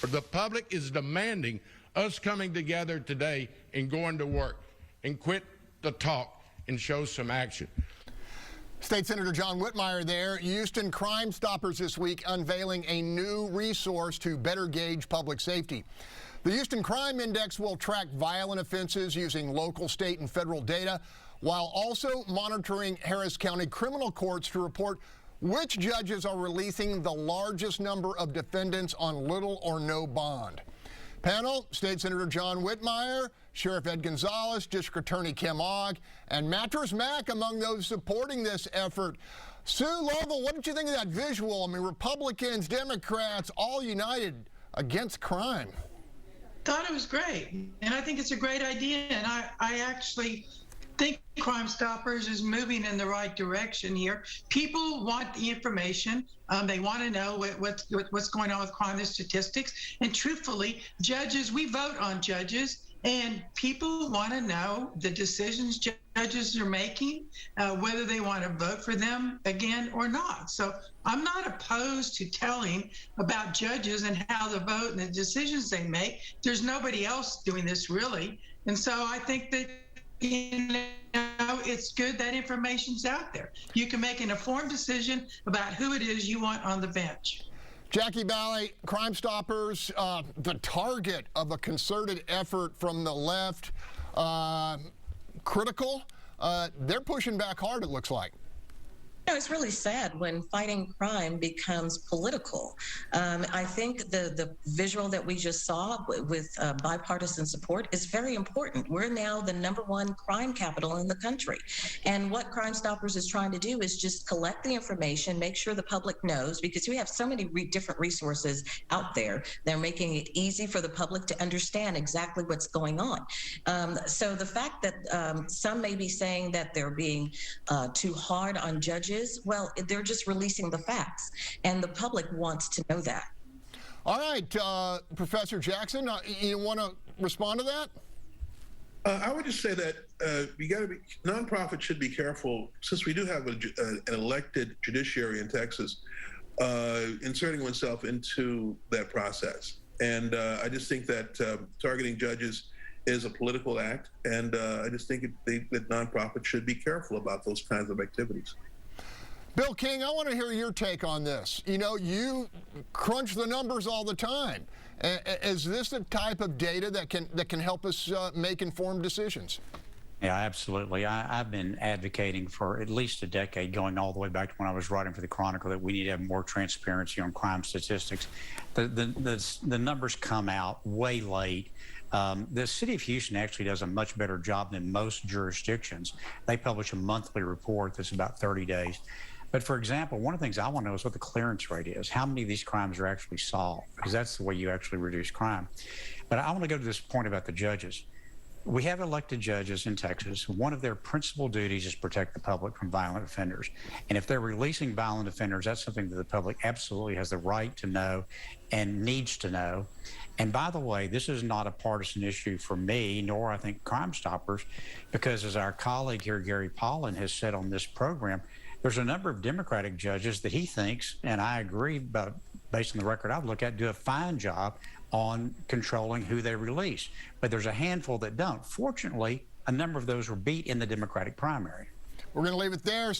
The public is demanding us coming together today and going to work and quit the talk and show some action. State Senator John Whitmire there. Houston CrimeStoppers this week unveiling a new resource to better gauge public safety. The Houston Crime Index will track violent offenses using local, state, and federal data, while also monitoring Harris County criminal courts to report which judges are releasing the largest number of defendants on little or no bond. Panel, State Senator John Whitmire, Sheriff Ed Gonzalez, District Attorney Kim Ogg, and Mattress Mac among those supporting this effort. Sue Lovell, what did you think of that visual? I mean, Republicans, Democrats, all united against crime. Thought it was great, and I think it's a great idea, and I actually think CrimeStoppers is moving in the right direction here. People want the information. They want to know what's going on with crime and statistics. And truthfully, judges, we vote on judges, and people want to know the decisions judges are making, whether they want to vote for them again or not. So I'm not opposed to telling about judges and how they vote and the decisions they make. There's nobody else doing this really. And so I think that, it's good that information's out there. You can make an informed decision about who it is you want on the bench. Jackie Bally, CrimeStoppers, the target of a concerted effort from the left, critical. They're pushing back hard, it looks like. It's really sad when fighting crime becomes political. I think the visual that we just saw with bipartisan support is very important. We're now the #1 crime capital in the country. And what CrimeStoppers is trying to do is just collect the information, make sure the public knows, because we have so many different resources out there. They're making it easy for the public to understand exactly what's going on. So the fact that some may be saying that they're being too hard on judges, well, they're just releasing the facts, and the public wants to know that. All right, Professor Jackson, you want to respond to that? I would just say that nonprofits should be careful, since we do have an elected judiciary in Texas, inserting oneself into that process. And I just think that targeting judges is a political act, and I just think that nonprofits should be careful about those kinds of activities. Bill King, I want to hear your take on this. You know, you crunch the numbers all the time. Is this the type of data that can help us make informed decisions? Yeah, absolutely. I've been advocating for at least a decade, going all the way back to when I was writing for the Chronicle, that we need to have more transparency on crime statistics. The numbers come out way late. The city of Houston actually does a much better job than most jurisdictions. They publish a monthly report that's about 30 days. But for example, one of the things I want to know is what the clearance rate is. How many of these crimes are actually solved? Because that's the way you actually reduce crime. But I want to go to this point about the judges. We have elected judges in Texas. One of their principal duties is protect the public from violent offenders. And if they're releasing violent offenders, that's something that the public absolutely has the right to know and needs to know. And by the way, this is not a partisan issue for me, nor I think CrimeStoppers, because as our colleague here, Gary Paulin, has said on this program, there's a number of Democratic judges that he thinks, and I agree, but based on the record I've looked at, do a fine job on controlling who they release. But there's a handful that don't. Fortunately, a number of those were beat in the Democratic primary. We're going to leave it there.